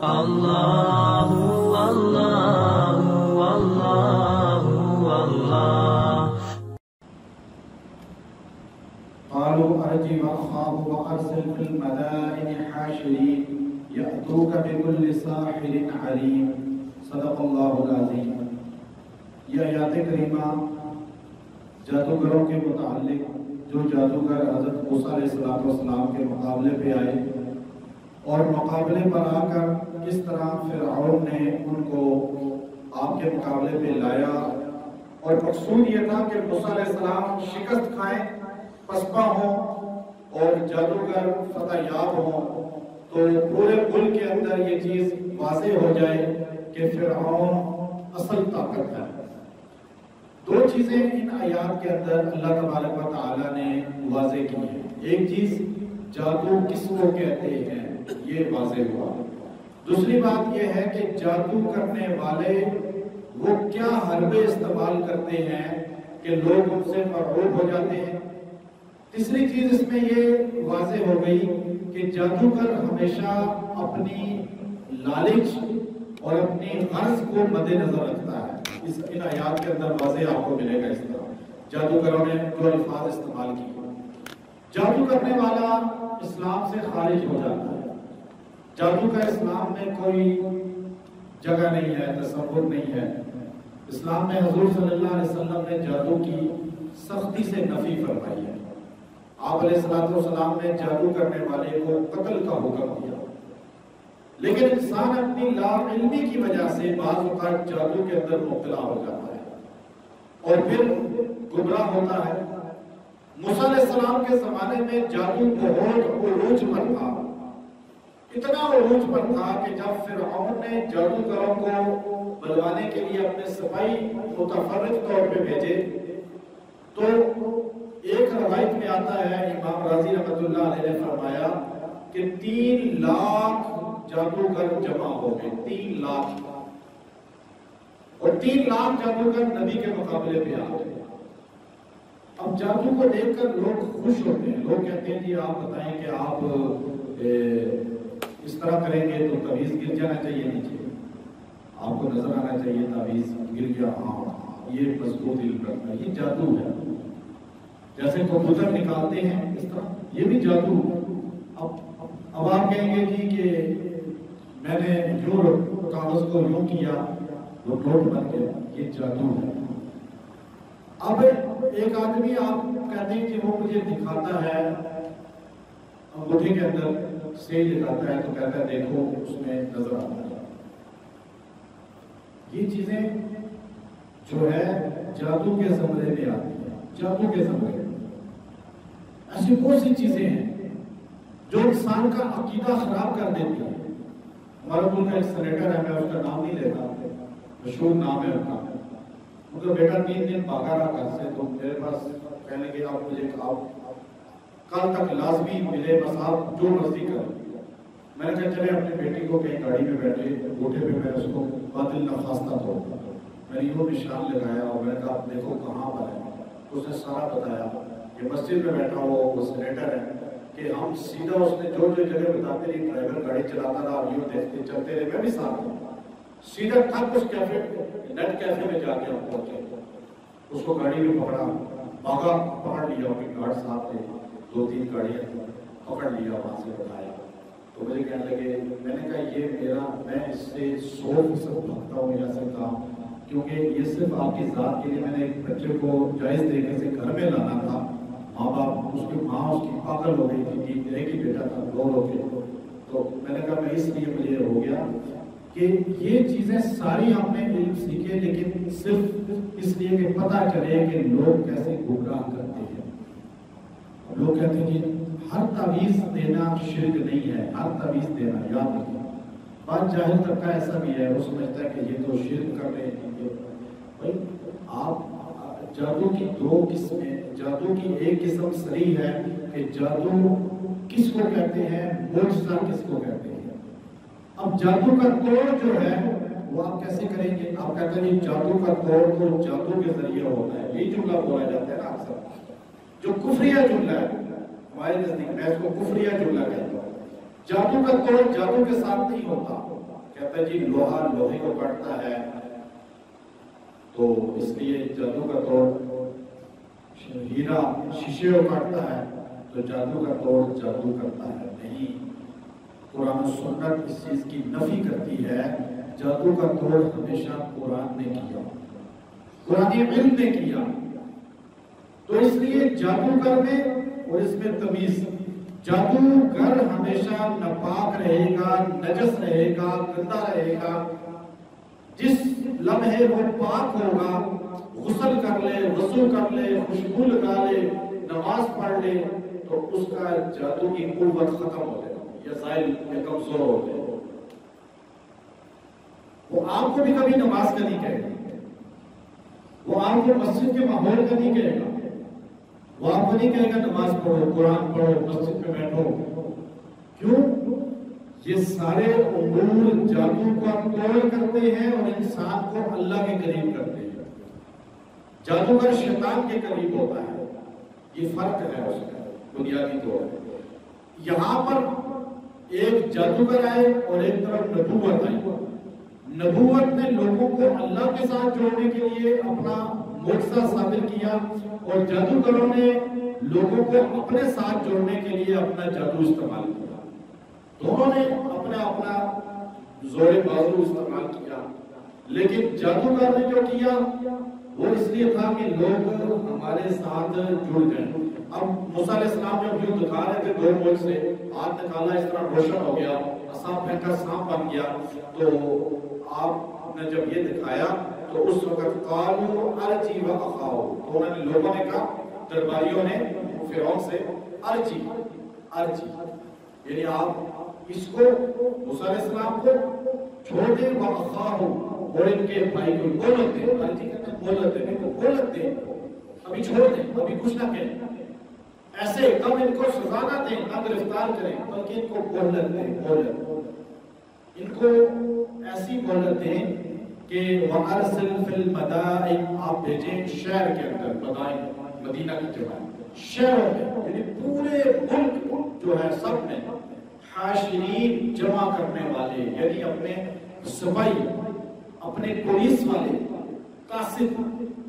اللہ اللہ اللہ اللہ قالوا ارجِ واخاف وارسل في المدائن حاشرين يأتوك بكل ساحر عليم صدق اللہ العظیم۔ یہ آیات کریمہ جادوگروں کے متعلق جو جادوگر حضرت موسیٰ علیہ السلام کے مقابلے پہ آئے اور مقابلے پر آ کر کس طرح فرعون نے ان کو آپ کے مقابلے پہ لایا، اور مقصود یہ تھا کہ موسیٰ علیہ السلام شکست کھائیں، پسپا ہوں اور جادوگر فتح یاب ہوں، تو پورے ملک کے اندر یہ چیز واضح ہو جائے کہ فرعون اصل طاقت ہے۔ دو چیزیں ان آیات کے اندر اللہ تبارک و تعالیٰ نے واضح کی ہیں۔ ایک چیز جادو کس کو کہتے ہیں یہ واضح ہوا، دوسری بات یہ ہے کہ جادو کرنے والے وہ کیا حربے استعمال کرتے ہیں کہ لوگ ان سے مرعوب ہو جاتے ہیں۔ تیسری چیز اس میں یہ واضح ہو گئی کہ جادوگر ہمیشہ اپنی لالچ اور اپنی غرض کو مد نظر رکھتا ہے۔ ان آیات کے اندر واضح آپ کو ملے گا اس طرح جادوگروں نے جو الفاظ استعمال کیے۔ جادو کرنے والا اسلام سے خارج ہو جاتا ہے، جادو کا اسلام میں کوئی جگہ نہیں ہے، تصور نہیں ہے۔ اسلام میں حضور صلی اللہ علیہ وسلم نے جادو کی سختی سے نفی فرمائی ہے۔ آپ علیہ السلام نے جادو کرنے والے کو قتل کا حکم دیا، لیکن انسان اپنی لا علمی کی وجہ سے بعض اوقات جادو کے اندر مبتلا ہو جاتا ہے اور پھر گمراہ ہوتا ہے۔ موسیٰ علیہ السلام کے زمانے میں جادو بہت عروج پر تھا، اتنا عروج پر تھا کہ جب فرعون نے جادوگروں کو بلوانے کے لیے اپنے سپاہی متفرق طور پہ بھیجے، تو ایک روایت میں آتا ہے، امام راضی رحمۃ اللہ علیہ نے فرمایا کہ 3 لاکھ جادوگر جمع ہو گئے، 3 لاکھ، اور 3 لاکھ جادوگر نبی کے مقابلے پہ آ گئے۔ اب جادو کو دیکھ کر لوگ خوش ہوتے ہیں، لوگ کہتے ہیں جی آپ بتائیں کہ آپ اس طرح کریں گے تو تعویذ گر جانا چاہیے نیچے، آپ کو نظر آنا چاہیے تعویذ گر گیا، ہاں یہ مضبوط علم رکھنا ہے، یہ جادو ہے۔ جیسے کبوتر نکالتے ہیں اس طرح یہ بھی جادو۔ اب آپ کہیں گے جی کہ میں نے یوں کاغذ کو یوں کیا وہ نوٹ بن گیا، یہ جادو ہے۔ اب ایک آدمی آپ کہتے ہیں کہ وہ مجھے دکھاتا ہے، انگوٹھے کے اندر سیل لگاتا ہے تو کہتا ہے دیکھو اس میں نظر آتا ہے۔ یہ چیزیں جو ہے جادو کے زمرے میں آتی ہیں، جادو کے زمرے میں ایسی بہت سی چیزیں ہیں جو انسان کا عقیدہ خراب کر دیتی ہیں۔ ہمارا ملک کا ایک سینیٹر ہے، میں اس کا نام نہیں لیتا، مشہور نام ہے ان کا، ان کا بیٹا 3 دن بھاگا رہا گھر سے، تو میرے پاس کہنے لگے آپ مجھے کل تک لازمی ملے، بس آپ جو مرضی کریں۔ میں نے کہا چلے اپنی بیٹی کو کہیں گاڑی میں بیٹھے گوٹے پہ میں اس کو باطل نخواستہ تو میں نے وہ نشان لگایا اور میں نے کہا دیکھو کہاں پر ہے، اس نے سارا بتایا کہ مسجد میں بیٹھا وہ سینیٹر ہے، کہ ہم سیدھا اس نے جو جگہ بتاتے رہے، ڈرائیور گاڑی چلاتا رہا، یوں دیکھتے چلتے رہے، میں بھی ساتھ ہوں، سیدھا تھک اس کیفے نیٹ کیفے میں جا کے ہم پہنچے، اس کو گاڑی میں پکڑا، بھاگا، پکڑ لیا، ان کے گارڈ ساتھ تھے، 2-3 گاڑیاں پکڑ لیا، وہاں سے بتایا، تو مجھے کہنے لگے، میں نے کہا یہ میں اس سے 100% بھگتا ہوں ایسا کام، کیونکہ یہ صرف آپ کی ذات کے لیے میں نے ایک بچے کو جائز طریقے سے گھر میں لانا تھا، ماں باپ اس کی ماں اس کی پاگل ہو گئی تھی کہ ایک ہی بیٹا تھا، دور ہو گئے، تو میں نے کہا میں اس لیے مجھے ہو گیا کہ یہ چیزیں ساری ہم نے علم سیکھے، لیکن صرف اس لیے کہ پتہ چلے کہ لوگ کیسے گمراہ کرتے ہیں۔ لوگ کہتے ہیں کہ ہر تعویذ دینا شرک نہیں ہے، ہر تعویذ دینا، یاد رکھیں، بعض جاہل طبقہ ایسا بھی ہے، وہ سمجھتا ہے کہ یہ تو شرک کر رہے ہیں۔ بھائی آپ جادو کی 2 قسمیں، جادو کی ایک قسم صریح ہے کہ جادو کس کو کہتے ہیں، معجزہ کس کو کہتے ہیں۔ اب جادو کا توڑ جو ہے وہ آپ کیسے کریں گے؟ آپ کہتے ہیں جادو کا توڑ تو جادو کے ذریعے ہوتا ہے، یہ جملہ بولا جاتا ہے نا اکثر، جو کفریہ جملہ ہے ہمارے نزدیک، میں اس کو کفریہ جملہ کہتا ہوں۔ جادو کا توڑ جادو کے ساتھ نہیں ہوتا، کہتا ہے جی لوہا لوہے کو کاٹتا ہے تو اس لیے جادو کا توڑ، ہیرا شیشے کو کاٹتا ہے تو جادو کا توڑ جادو کرتا ہے، نہیں۔ قرآن و سنت اس چیز کی نفی کرتی ہے، جادو کا توڑ ہمیشہ قرآن نے کیا، قرآن علم نے کیا۔ تو اس لیے جادوگر میں، اور اس میں تمیز، جادوگر ہمیشہ ناپاک رہے گا، نجس رہے گا، گندا رہے گا۔ جس لمحے وہ پاک ہوگا، غسل کر لے، وضو کر لے، خوشبو لگا لے، نماز پڑھ لے، تو اس کا جادو کی قوت ختم ہو جائے گا یا زائل یا کمزور ہو جائے گا۔ وہ آپ کو بھی کبھی نماز کا نہیں کہے گا، وہ آپ کو مسجد کے ماحول کا نہیں کہے گا، وہ آپ کو نہیں کہے گا نماز پڑھو، قرآن پڑھو، مسجد میں بیٹھو۔ کیوں؟ یہ سارے امور جادو کا توڑ کرتے ہیں اور انسان کو اللہ کے قریب کرتے ہیں۔ جادوگر شیطان کے قریب ہوتا ہے، یہ فرق ہے اس کا بنیادی طور پر۔ یہاں پر ایک جادوگر آئے اور ایک طرف نبوت آئی۔ نبوت نے لوگوں کو اللہ کے ساتھ جوڑنے کے لیے اپنا معجزہ ثابت کیا، اور جادوگروں نے لوگوں کو اپنے ساتھ جوڑنے کے لیے اپنا جادو استعمال کیا۔ دونوں نے اپنا زور بازو استعمال کیا، لیکن جادوگر نے جو کیا وہ اس لیے تھا کہ لوگ ہمارے ساتھ جڑ گئے۔ اب موسیٰ علیہ السلام جب یوں دکھا رہے تھے دو موج سے، ہاتھ نکالا اس طرح روشن ہو گیا، عصا پھینکا سانپ بن گیا، تو آپ نے جب یہ دکھایا تو اس وقت قالوا ارجی واخاؤ، تو انہوں نے لوگوں نے کہا، درباریوں نے فرعون سے، ارجی یعنی آپ اس کو موسیٰ علیہ السلام کو چھوڑ دیں، واخاؤ، اور ان کے بھائی کو مہلت دیں، ارجی کہتے ہیں مہلت دیں، ان کو مہلت دیں، ابھی چھوڑ دیں، ابھی کچھ نہ کہیں، ایسے کم ان کو سزا نہ دیں، نہ گرفتار کریں، بلکہ ان کو مہلت دیں، مہلت ان کو ایسی مہلت دیں کہ وَأَرْسِلْ فِي الْمَدَائِنِ، آپ بھیجیں شہر کے اندر، مدائن مدینہ کی جگہ، شہروں میں، یعنی پورے ملک جو ہے سب میں، حاشرین جمع کرنے والے، یعنی اپنے سپاہی، اپنے پولیس والے، قاصد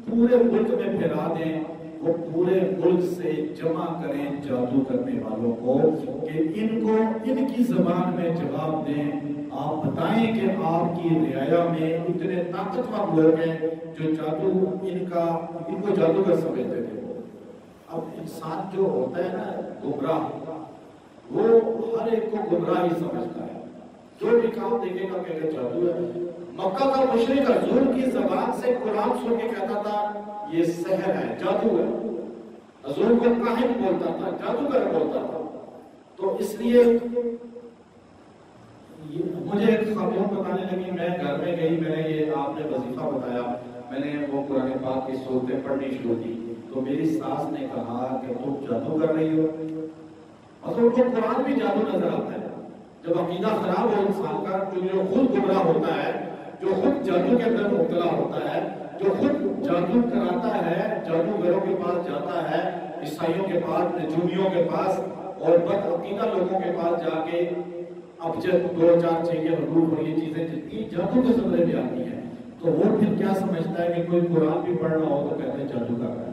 پورے ملک میں پھیلا دیں، وہ پورے ملک سے جمع کریں جادو کرنے والوں کو کہ ان کو ان کی زبان میں جواب دیں، آپ بتائیں کہ آپ کی رعایا میں اتنے طاقتور لوگ ہیں جو جادو ان کو جادوگر سمجھتے تھے۔ اب انسان جو ہوتا ہے نا گمراہ، وہ ہر ایک کو گمراہ ہی سمجھتا ہے، جو بھی کام دیکھے گا کہ جادو ہے۔ مکہ کا مشرک حضور کی زبان سے قرآن سن کے کہتا تھا یہ سحر ہے، جادو ہے، حضور کو کاہن بولتا تھا، جادوگر بولتا تھا۔ تو اس لیے مجھے ایک خاتون بتانے لگی، میں گھر میں گئی، میں نے یہ آپ نے وظیفہ بتایا، میں نے وہ قرآن پاک کی صورتیں پڑھنی شروع کی، تو میری ساس نے کہا کہ تم جادو کر رہی ہو، اور ان کو قرآن بھی جادو نظر آتا ہے۔ جب عقیدہ خراب ہو انسان کا، جو خود گمراہ ہوتا ہے، جو خود جادو کے اندر مبتلا ہوتا ہے، جو خود جادو کراتا ہے، جادوگروں کے پاس جاتا ہے، عیسائیوں کے پاس، نجومیوں کے پاس، اور بد عقیدہ لوگوں کے پاس جا کے اب جب 2004 کے حضور پر یہ چیزیں جتنی جادو کے صدرے میں آتی ہیں، تو وہ پھر کیا سمجھتا ہے کہ کوئی قرآن بھی پڑھ رہا ہو تو کہتے ہیں جادو کا ہے،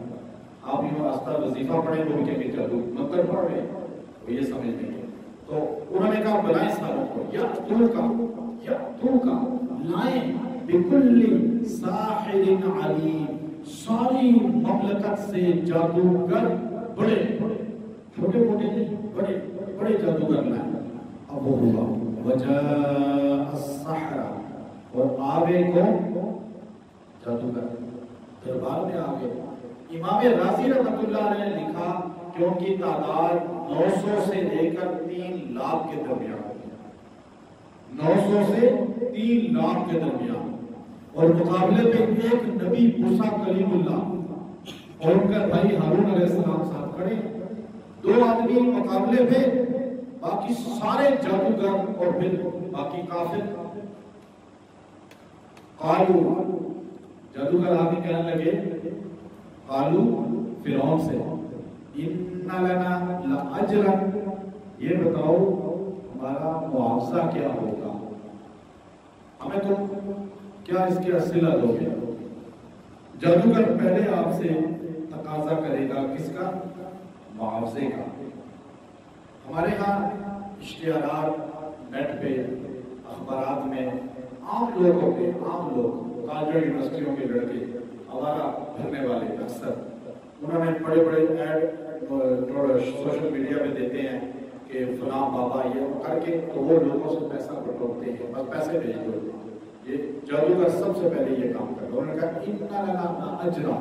آپ یوں راستہ وظیفہ پڑھیں تو کہیں گے جادو مگر پڑھ رہے ہیں، وہ یہ سمجھ لیں گے۔ تو انہوں نے کہا بلائیں ساروں کو، یا تو کا لائیں بکل ساحر علیم، ساری مملکت سے جادوگر، بڑے چھوٹے موٹے نہیں، بڑے جادوگر لائیں۔ اب وہ ہوا وجاء السحرہ، اور آگے کو جادوگر دربار میں آگے۔ امام رازی رحمۃ اللہ علیہ نے لکھا کہ ان کی تعداد 900 سے لے کر 3 لاکھ کے درمیان، 900 سے 3 لاکھ کے درمیان، اور مقابلے میں ایک نبی موسیٰ کلیم اللہ اور ان کا بھائی ہارون علیہ السلام ساتھ کھڑے، 2 آدمی مقابلے میں، باقی سارے جادوگر اور پھر باقی کافر۔ قالو، جادوگر آگے کہنے لگے، قالو فرعون سے، ان لنا لاجرا، یہ بتاؤ ہمارا معاوضہ کیا ہوگا، ہمیں تم کیا اس کی صلہ دو گے؟ جادوگر پہلے آپ سے تقاضا کرے گا کس کا؟ معاوضے کا۔ ہمارے ہاں اشتہارات نیٹ پہ، اخبارات میں عام لوگ ہوتے ہیں، عام لوگ، کالج یونیورسٹیوں کے لڑکے، ہمارا بھرنے والے اکثر انہوں نے بڑے بڑے ایڈ سوشل میڈیا پہ دیتے ہیں کہ فلاں بابا یہ کر کے، تو وہ لوگوں سے پیسہ بٹورتے ہیں، بس پیسے بھیج دو۔ یہ جادوگر سب سے پہلے یہ کام کرتا ہے۔ انہوں نے کہا اِنَّ لَنَا اجرا،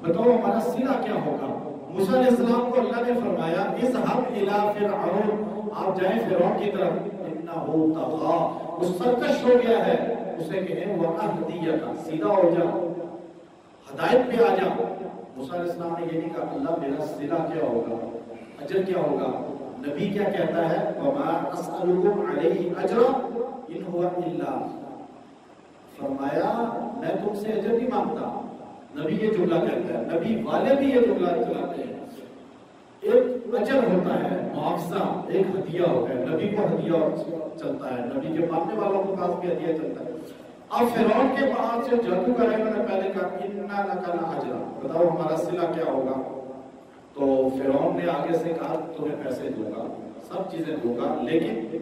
بتاؤ ہمارا صلہ کیا ہوگا؟ موسیٰ علیہ السلام کو اللہ نے فرمایا اذهب الى فرعون، آپ جائیں فرعون کی طرف، انه طغى، وہ سرکش ہو گیا ہے، اسے کہیں وَأَهْدِيَكَ، سیدھا ہو جا، ہدایت پہ آ جا۔ موسیٰ علیہ السلام نے یہ نہیں کہا اللہ میرا صلہ کیا ہوگا، اجر کیا ہوگا؟ نبی کیا کہتا ہے؟ وَمَا أَسْأَلُكُمْ عَلَيْهِ أَجْرًا إِنْ هُوَ إِلَّا، فرمایا میں تم سے اجر نہیں مانگتا۔ نبی یہ جملہ کہتا ہے، نبی والے بھی یہ جملہ چلاتے ہیں۔ ایک اجر ہوتا ہے، معاوضہ، ایک ہدیہ ہوتا ہے، نبی کو ہدیہ چلتا ہے، نبی کے ماننے والوں کے پاس بھی ہدیہ چلتا ہے۔ اب فرعون کے پاس جو جادوگر ہے، انہوں نے پہلے کہا اِنَّا لَكَ لَأَجْرًا، بتاؤ ہمارا صلہ کیا ہوگا؟ تو فرعون نے آگے سے کہا تمہیں پیسے دوں گا، سب چیزیں دوں گا، لیکن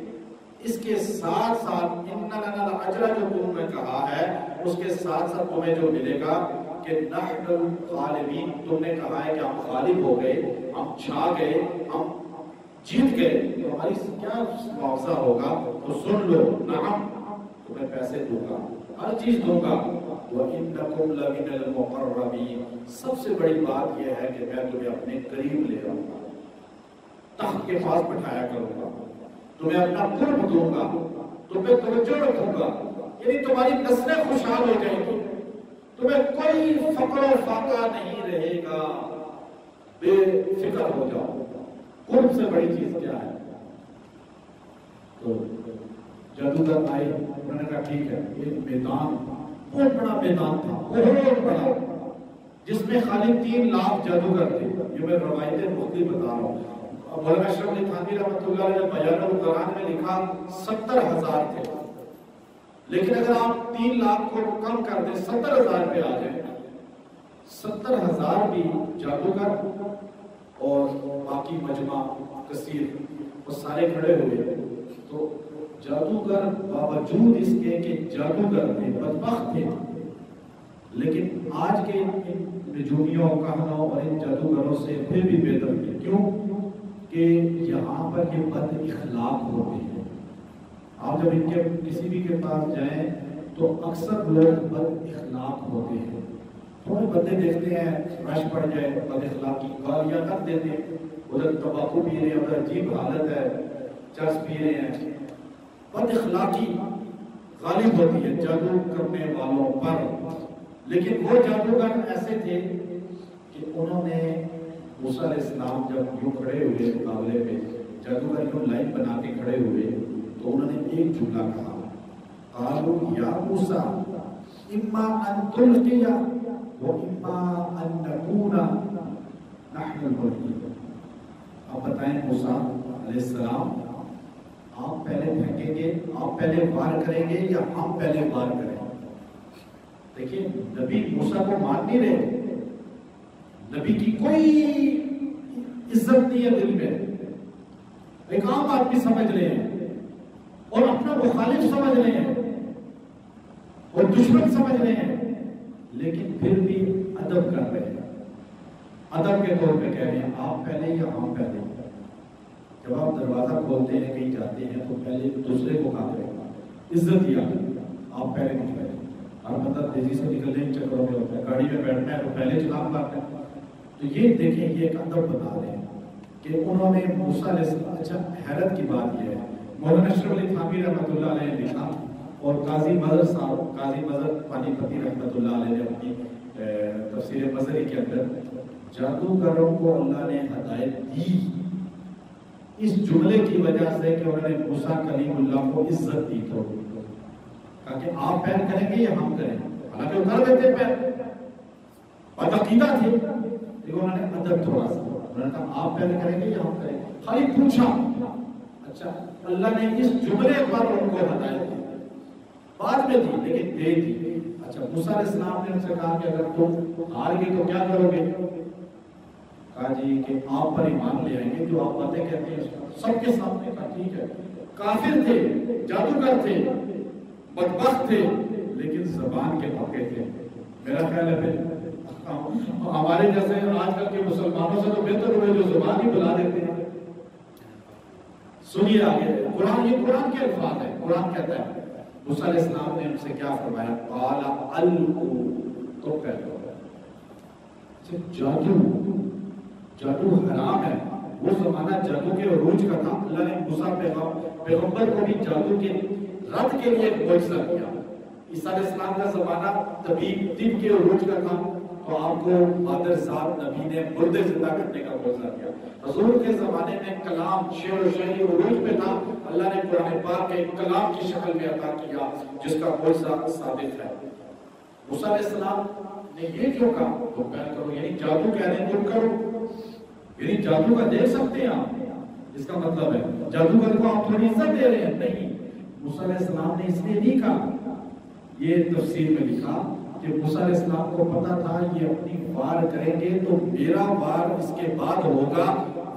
اس کے ساتھ ساتھ اِنَّا لَنَا لَأَجْرًا جو تم نے کہا ہے، اس کے ساتھ ساتھ تمہیں جو ملے گا کہ نحن الغالبین، تم نے کہا ہے کہ ہم غالب ہو گئے، ہم چھا گئے، ہم جیت گئے، تو ہماری کیا معاوضہ ہوگا؟ تو سن لو، نعم، تمہیں پیسے دوں گا، ہر چیز دوں گا، وَإِنَّكُمْ لَمِنَ الْمُقَرَّبِينَ، سب سے بڑی بات یہ ہے کہ میں تمہیں اپنے قریب لے آؤں گا، تخت کے پاس بٹھایا کروں گا، تمہیں اپنا قرب دوں گا، تم پہ توجہ رکھوں گا، یعنی تمہاری نسلیں خوشحال ہو جائیں گی، تمہیں کوئی فقر و فاقہ نہیں رہے گا، بے فکر ہو جاؤ۔ قرب سے بڑی چیز کیا ہے؟ تو جادوگر آئے، انہوں نے کہا ٹھیک ہے، ایک میدان، بہت بڑا میدان تھا، بہت بڑا، جس میں خالی 3 لاکھ جادوگر تھے۔ یہ میں روایتیں مختلف بتا رہا ہوں۔ مولانا اشرف علی تھانوی رحمۃ اللہ علیہ نے بیان القرآن میں لکھا 70,000 تھے، لیکن اگر آپ 3 لاکھ کو کم کر دیں 70,000 پہ آ جائیں، 70,000 بھی جادوگر اور باقی مجمع کثیر، وہ سارے کھڑے ہوئے، تو جادوگر باوجود اس کے کہ جادوگر تھے، بدبخت تھے، لیکن آج کے ان نجومیوں، کہنوں اور ان جادوگروں سے پھر بھی بہتر تھے۔ کیوں؟ کہ یہاں پر یہ بد اخلاق ہوتے ہیں۔ آپ جب ان کے کسی بھی کے پاس جائیں تو اکثر لوگ بد اخلاق ہوتے ہیں، تھوڑے بندے دیکھتے ہیں رش پڑ جائے، بد اخلاقی گالیاں کر دیتے ہیں، ادھر تمباکو پی رہے ہیں، ادھر عجیب حالت ہے، چرس پی رہے ہیں، بد اخلاقی غالب ہوتی ہے جادو کرنے والوں پر۔ لیکن وہ جادوگر ایسے تھے کہ انہوں نے موسیٰ علیہ السلام جب یوں کھڑے ہوئے مقابلے میں، جادوگر یوں لائن بنا کے کھڑے ہوئے، تو انہوں نے ایک جملہ کہا، قالوا یا موسیٰ اما ان تلقی و اما ان نکون نحن الملقین۔ آپ بتائیں موسیٰ علیہ السلام، آپ پہلے پھینکیں گے، آپ پہلے وار کریں گے یا ہم پہلے وار کریں؟ دیکھیں نبی موسیٰ کو مان نہیں رہے، نبی کی کوئی عزت نہیں ہے دل میں، ایک عام آدمی سمجھ رہے ہیں اور اپنا مخالف سمجھ رہے ہیں اور دشمن سمجھ رہے ہیں، لیکن پھر بھی ادب کر رہے ہیں، ادب کے طور پہ کہہ رہے ہیں آپ پہلے یا ہم پہلے۔ جب آپ دروازہ کھولتے ہیں کہیں جاتے ہیں تو پہلے دوسرے کو کہا کریں، عزت دیا آپ پہلے نکلے، اور مطلب تیزی سے نکلنے کے چکروں میں ہوتا ہے، گاڑی میں بیٹھنا ہے تو پہلے چلانا مارنا ہے۔ تو یہ دیکھیں یہ ایک ادب بتا رہے ہیں کہ انہوں نے موسیٰ علیہ السلام۔ اچھا حیرت کی بات یہ ہے، مولانا اشرف علی تھانوی رحمۃ اللہ علیہ نے لکھا اور قاضی مظہر صاحب، قاضی مظہر پانی پتی رحمۃ اللہ علیہ نے اپنی تفسیر مظہری کے اندر جادوگروں کو اللہ نے ہدایت دی اس جملے کی وجہ سے کہ انہوں نے موسیٰ کلیم اللہ کو عزت دی، تو کہا کہ آپ پیر کریں گے یا ہم کریں؟ حالانکہ وہ کر دیتے پیر، بدعقیدہ تھے، لیکن انہوں نے ادب تھوڑا سا، انہوں نے کہا آپ پہلے کریں گے یا ہم کریں گے، خالی پوچھا۔ اچھا اللہ نے اس جملے پر ان کو ہدایت دی۔ بعد بعد میں دی لیکن دے دی. اچھا موسیٰ علیہ السلام نے ان سے کہا کہ اگر تم ہار گئے تو کیا کرو گے؟ کہا جی کہ آپ پر ایمان لے آئیں گے جو آپ باتیں کہتے ہیں سب کے سامنے. کہا ٹھیک ہے. کافر تھے، جادوگر تھے، بدبخت تھے، لیکن زبان کے پکے تھے. میرا خیال ہے پھر ہمارے جیسے آج کل کے مسلمانوں سے تو بہتر ہوئے جو زبان ہی بلا دیتے ہیں. سنیے آگے قرآن، یہ قرآن کے الفاظ ہیں. قرآن کہتا ہے موسیٰ علیہ السلام نے ان سے کیا فرمایا؟ قال القوا، تو کہہ دو. جادو حرام ہے. وہ زمانہ جادو کے عروج کا تھا. اللہ نے موسیٰ پیغمبر کو بھی جادو کے رد کے لیے ایک معجزہ کیا. عیسیٰ علیہ السلام کا زمانہ طب کے عروج کا تھا تو آپ کو بادر صاحب نبی نے مردے زندہ کرنے کا معجزہ کیا. حضور کے زمانے میں کلام شعر و شاعری عروج میں تھا. اللہ نے قرآن پاک کے کلام کی شکل میں عطا کیا جس کا معجزہ ثابت ہے. موسیٰ علیہ السلام نے یہ کیوں کہا تم بیان کرو، یعنی جادو کہہ رہے ہیں تم کرو، یعنی جادو کا دیکھ سکتے ہیں آپ. اس کا مطلب ہے جادوگر کو آپ تھوڑی عزت دے رہے ہیں. نہیں، موسیٰ علیہ السلام نے اس لیے نہیں کہا. یہ تفسیر میں لکھا کہ موسیٰ علیہ السلام کو پتا تھا یہ اپنی وار کریں گے تو میرا وار اس کے بعد ہوگا،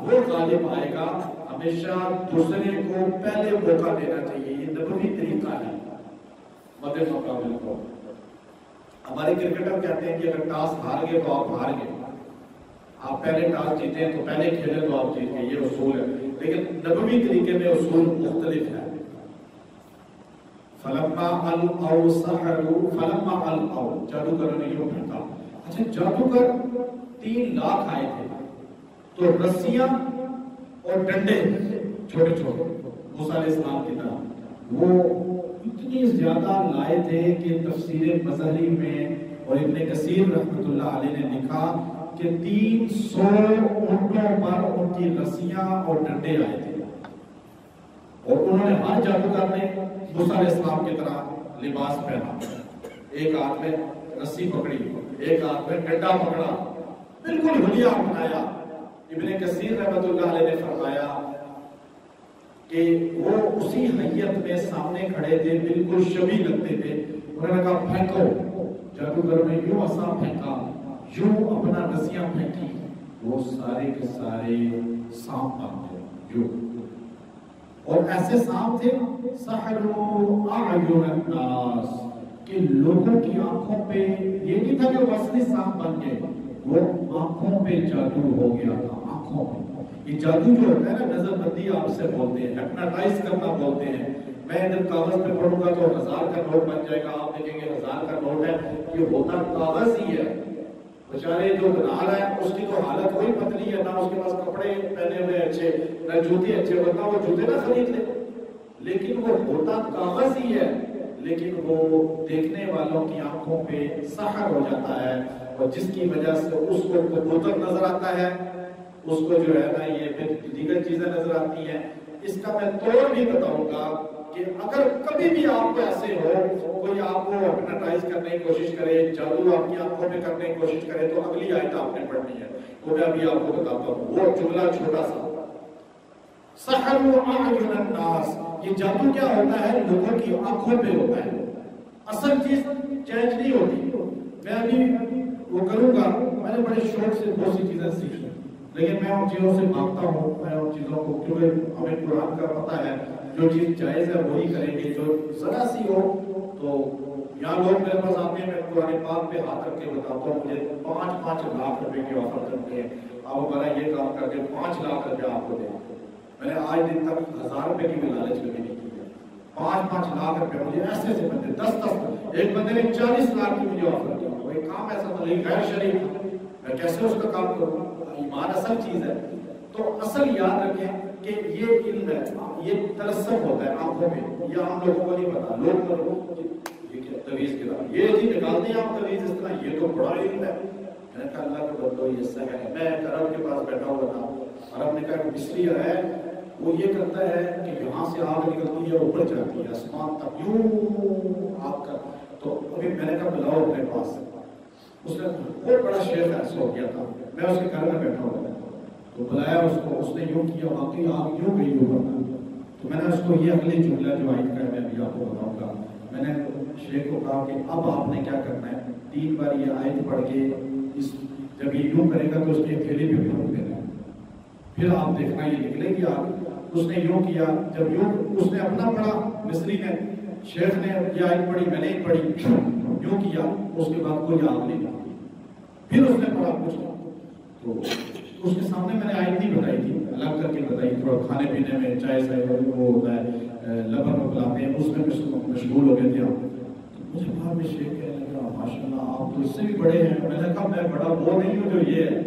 وہ غالب آئے گا. ہمیشہ دوسرے کو پہلے موقع دینا چاہیے. یہ نبوی طریقہ ہے مد مقابل کو. ہمارے کرکٹر کہتے ہیں کہ اگر ٹاس ہار گئے تو آپ ہار گئے، آپ پہلے ٹاس جیتے ہیں تو پہلے کھیلے تو آپ جیت گئے. یہ اصول ہے. لیکن نبوی طریقے میں اصول مختلف ہے. فلما القوا سحروا فلما القوا، جادوگروں نے یوں پھینکا. اچھا جادوگر 3 لاکھ آئے تھے تو رسیاں اور ڈنڈے چھوٹے چھوٹے موسیٰ علیہ السلام کی طرح وہ اتنی زیادہ لائے تھے کہ تفسیر مظہری میں اور ابن کثیر رحمۃ اللہ علیہ نے لکھا کہ 300 اونٹوں پر ان کی رسیاں اور ڈنڈے آئے تھے. اور انہوں نے ہر جادوگر نے موسیٰ علیہ السلام کی طرح لباس پہنا. ایک ہاتھ میں رسی پکڑی، ایک ہاتھ میں ڈنڈا پکڑا، بالکل حلیہ بنایا. ابن کثیر رحمۃ اللہ علیہ نے فرمایا کہ وہ اسی حیت میں سامنے کھڑے تھے، بالکل شبیہ لگتے تھے. انہوں نے کہا پھینکو. جادوگر نے یوں عصا پھینکا، یوں اپنا رسیاں پھینکی، وہ سارے کے سارے سانپ بن گئے. یوں اور ایسے سانپ تھے سحروا اعین الناس کہ لوگوں کی آنکھوں پہ یہ نہیں تھا کہ وہ اصلی سانپ بن گئے، وہ آنکھوں پہ جادو ہو گیا تھا. آنکھوں پہ یہ جادو جو ہوتا ہے نا، نظر بندی آپ سے بولتے ہیں، ہپناٹائز کرنا بولتے ہیں. میں جب کاغذ پہ پڑھوں گا تو 1000 کا نوٹ بن جائے گا، آپ دیکھیں گے 1000 کا نوٹ ہے. یہ ہوتا کاغذ ہی ہے. بیچارے جو بنا رہا ہے اس کی تو حالت کوئی پتلی ہے، نہ اس کے پاس کپڑے پہنے ہوئے اچھے، نہ جوتے اچھے، ورنہ وہ جوتے نہ خرید لے. لیکن وہ ہوتا کاغذ ہی ہے، لیکن وہ دیکھنے والوں کی آنکھوں پہ سحر ہو جاتا ہے، اور جس کی وجہ سے اس کو کبوتر نظر آتا ہے، اس کو جو ہے نا یہ پھر دیگر چیزیں نظر آتی ہیں. اس کا میں توڑ بھی بتاؤں گا کہ اگر کبھی بھی آپ کو ایسے ہو، کوئی آپ کو ہپناٹائز کرنے کی کوشش کرے، جادو آپ کی آنکھوں میں کرنے کی کوشش کرے، تو اگلی آیت آپ نے پڑھنی ہے. وہ میں ابھی آپ کو بتاتا ہوں. وہ جملہ چھوٹا سا سحروا اعین الناس، یہ جادو کیا ہوتا ہے؟ لوگوں کی آنکھوں پہ ہوتا ہے. اصل چیز چینج نہیں ہوتی. میں ابھی وہ کروں گا. میں نے بڑے شوق سے بہت سی چیزیں سیکھی، لیکن میں ان چیزوں سے بھاگتا ہوں. میں ان چیزوں کو، کیونکہ ہمیں قرآن کا پتہ ہے جو چیز جائز ہے وہی کریں گے. جو ذرا سی ہو تو یہاں لوگ میرے پاس آتے ہیں، میں قرآن پاک پہ ہاتھ رکھ کے بتاتا ہوں مجھے 5 لاکھ روپے کی آفر کرتے ہیں، آپ ہمارا یہ کام کر کے 5 لاکھ روپے آپ کو دیں. میں نے آج دن تک 1000 روپے کی بھی لالچ کبھی نہیں کی ہے. 5 لاکھ روپے مجھے ایسے سے بندے 10 ایک بندے نے 40 لاکھ کی مجھے آفر کیا. وہ ایک کام ایسا تھا لیکن غیر شریف، میں کیسے اس کا کام کروں؟ ایمان اصل چیز ہے. تو اصل یاد رکھیں کہ یہ علم ہے، یہ تلسم ہوتا ہے آنکھوں میں. یہ عام لوگوں کو نہیں پتا. لوگ تویز کی طرح یہ چیز نکالتے ہیں آپ تویز اس طرح، یہ تو بڑا علم ہے. میں نے کہا اللہ کو بندو یہ سہل ہے. میں ایک عرب کے پاس بیٹھا ہوا تھا. عرب نے کہا کہ مصری ہے، وہ یہ کرتا ہے کہ یہاں سے آگ نکلتی ہے اوپر جاتی ہے آسمان تک، یوں آگ کا. تو ابھی میں نے کہا بلاؤ اپنے پاس. اس نے بہت بڑا شیخ ایسا ہو گیا تھا، میں اس کے گھر میں بیٹھا ہوا تھا تو بلایا اس کو. اس نے یوں کیا، واقعی آگ یوں گئی اوپر. تو میں نے اس کو یہ اگلی جملہ جو آئند کا ہے میں ابھی آپ کو بتاؤں گا. میں نے شیخ کو کہا کہ اب آپ نے کیا کرنا ہے، 3 بار یہ آیت پڑھ کے جب یہ یوں کرے گا تو اس کی تھیلی بھی پھونک دینا، پھر آپ دیکھنا یہ نکلے گی آپ۔ اس نے یوں کیا، جب یوں اس نے اپنا پڑھا، مصری نے، شیخ نے یہ آیت پڑھی، میں نے ہی پڑھی، یوں کیا، اس کے بعد کوئی یاد نہیں، پھر اس نے پڑھا کچھ، تو اس کے سامنے میں نے آیت نہیں بتائی تھی، الگ کر کے بتائی، تھوڑا کھانے پینے میں چائے سے وہ ہوتا ہے لبن میں پلاتے ہیں، اس میں مشغول ہو گئے تھے آپ۔ مجھے بعد میں شیخ کہنے لگا ماشاء اللہ آپ تو اس سے بھی بڑے ہیں۔ میں نے کہا میں بڑا وہ نہیں ہوں جو یہ ہے،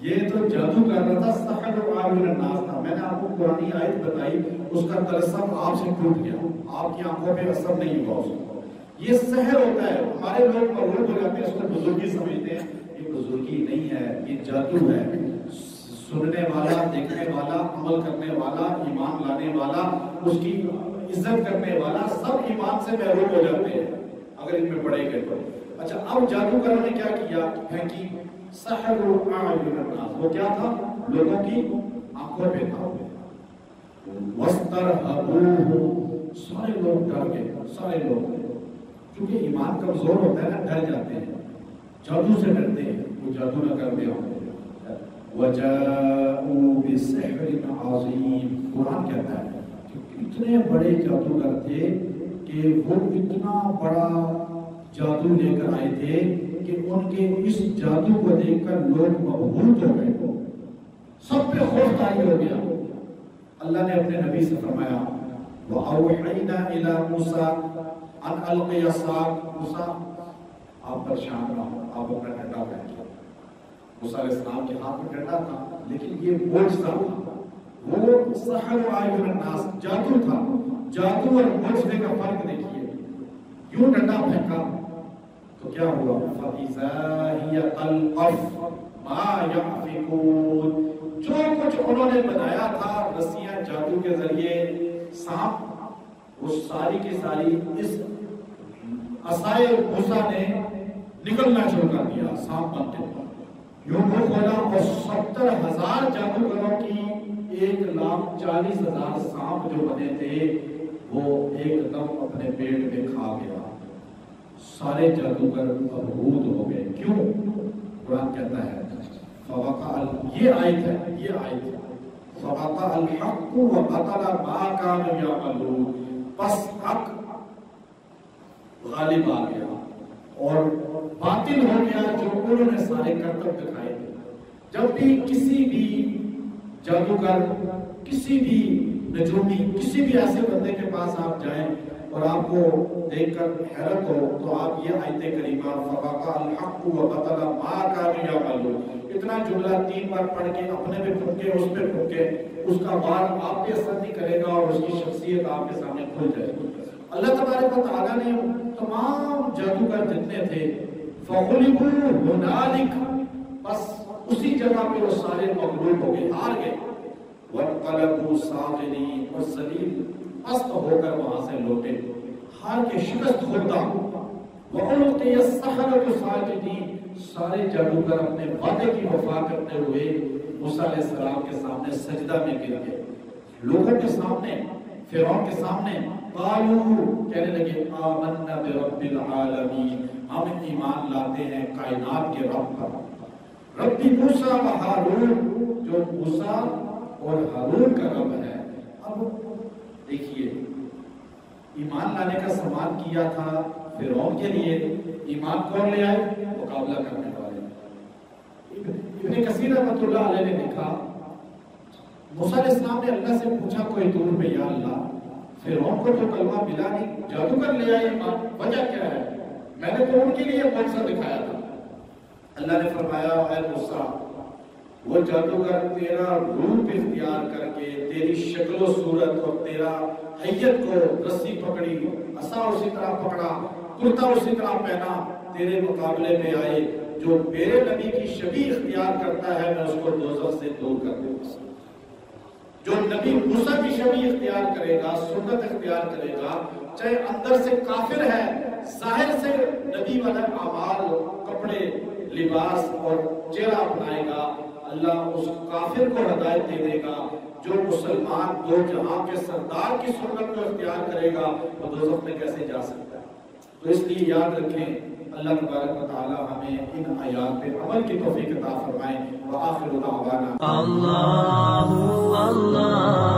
یہ تو جادو کر رہا تھا، سحر و اعین الناس تھا۔ میں نے آپ کو قرآنی آیت بتائی، اس کا تلسم آپ سے ٹوٹ گیا، آپ کی آنکھوں پہ اثر نہیں ہوا اس کو۔ یہ سحر ہوتا ہے، ہمارے لوگ مغرور ہو جاتے ہیں، اس کو بزرگی سمجھتے ہیں، یہ بزرگی نہیں ہے، یہ جادو ہے۔ سننے والا، دیکھنے والا، عمل کرنے والا، ایمان لانے والا، اس کی عزت کرنے والا، سب ایمان سے محروم ہو جاتے ہیں اگر ان میں پڑے گئے تو۔ اچھا اب جادوگر نے کیا کیا؟ پھینکی سحر اعین الناس، وہ کیا تھا؟ لوگوں کی آنکھوں پہ تھا۔ وَاسْتَرْهَبُوهُ، سارے لوگ ڈر گئے، سارے لوگ، کیونکہ ایمان کمزور ہوتا ہے نا، ڈر جاتے ہیں، جادو سے ڈرتے ہیں، وہ جادو نہ کر دے ہوں۔ وَجَاءُوا بِسِحْرٍ عَظِيمٍ، قرآن کہتا ہے کہ اتنے بڑے جادوگر تھے کہ وہ اتنا بڑا جادو لے کر آئے تھے کہ ان کے اس جادو کو دیکھ کر لوگ مبہوت ہو گئے، سب پہ خوف طاری ہو گیا۔ اللہ نے اپنے نبی سے فرمایا وَأَوْحَيْنَا إِلَى مُوسَىٰ أَنْ أَلْقِيَ عَصَاكَ، موسیٰ آپ پریشان نہ ہو، آپ اپنا ڈنڈا پھینکیے۔ موسیٰ علیہ السلام کے ہاتھ میں ڈنڈا تھا، لیکن یہ معجزہ تھا، وہ سحر و اعین الناس، جادو تھا۔ جادو اور معجزے کا فرق دیکھیے، یوں ڈنڈا پھینکا تو کیا ہوا؟ فَإِذَا هِيَ تَلْقَفُ مَا يَأْفِكُونَ، جو کچھ انہوں نے بنایا تھا رسیاں جادو کے ذریعے، سانپ، وہ ساری کی ساری اس عصائے موسیٰ نے نکلنا شروع کر دیا، سانپ بنتے ہیں۔ یوں منہ کھولا اور 70,000 جادوگروں کی 1,40,000 سانپ جو بنے تھے وہ ایک دم اپنے پیٹ میں کھا گیا، سارے جادوگر مبہوت ہو گئے۔ کیوں؟ قرآن کہتا ہے یہ آیت ہے، یہ آیت ہے فَوَقَعَ الْحَقُّ وَبَطَلَ مَا كَانُوا يَعْمَلُونَ، پس حق غالب آ گیا اور باطل ہو گیا جو انہوں نے سارے کرتب دکھائے تھے۔ جب بھی کسی بھی جادوگر، کسی بھی نجومی، کسی بھی ایسے بندے کے پاس آپ جائیں اور آپ کو دیکھ کر حیرت ہو تو آپ یہ آیت کریمہ فَوَقَعَ الْحَقُّ وَبَطَلَ مَا كَانُوا يَعْمَلُونَ، اتنا جملہ 3 بار پڑھ کے اپنے پہ پھونکے، اس پہ پھونکے، اس کا وار آپ پہ اثر نہیں کرے گا اور اس کی شخصیت آپ کے سامنے کھل جائے گی۔ اللہ تبارک و تعالیٰ نے تمام جادوگر جتنے تھے فَغُلِبُوا هُنَالِكَ، بس اسی جگہ پہ وہ سارے مغلوب ہو گئے، ہار گئے۔ وَانقَلَبُوا صَاغِرِينَ، اور ذلیل پست ہو کر وہاں سے لوٹے، ہار کے شکست خوردہ۔ وَأُلْقِيَ السَّحَرَةُ سَاجِدِينَ، سارے جادوگر اپنے وعدے کی وفا کرتے ہوئے موسیٰ علیہ السلام کے سامنے سجدہ میں گر گئے، لوگوں کے سامنے، فرعون کے سامنے۔ قالوا، کہنے لگے آمنا برب العالمین، ہم ایمان لاتے ہیں کائنات کے رب پر، رب موسیٰ و ہارون، جو موسیٰ اور ہارون کا رب ہے۔ اب دیکھیے ایمان لانے کا سامان کیا تھا فرعون کے لیے، ایمان کون لے آئے؟ مقابلہ کرنے والے۔ ابن کثیر رحمۃ اللہ علیہ نے لکھا موسیٰ علیہ السلام نے اللہ سے پوچھا کوئی دور پہ، یا اللہ فرعون کو تو کلمہ ملا نہیں، جادوگر لے آئے ایمان، وجہ کیا ہے؟ میں نے تو ان کے لیے معجزہ دکھایا تھا۔ اللہ نے فرمایا اے موسیٰ، وہ جادوگر تیرا روپ اختیار کر کے تیری شکل و صورت اور تیرا حیت کو رسی پکڑی، عصا اسی طرح پکڑا، کرتا اسی طرح پہنا، تیرے مقابلے میں آئے۔ جو میرے نبی کی شبیہ اختیار کرتا ہے میں اس کو دوزخ سے دور کر دوں گا۔ جو نبی موسیٰ کی شبیہ اختیار کرے گا، سنت اختیار کرے گا، چاہے اندر سے کافر ہے، ظاہر سے نبی والا اعمال، کپڑے، لباس اور چہرہ اپنائے گا، اللہ اس کافر کو ہدایت دے دے گا۔ جو مسلمان دو جہاں کے سردار کی سنت کو اختیار کرے گا وہ دوزخ میں کیسے جا سکتا ہے؟ تو اس لیے یاد رکھیں اللہ تبارک و تعالی ہمیں ان آیات پہ عمل کی توفیق عطا فرمائے۔ وآخر دعوانا اللہ اللہ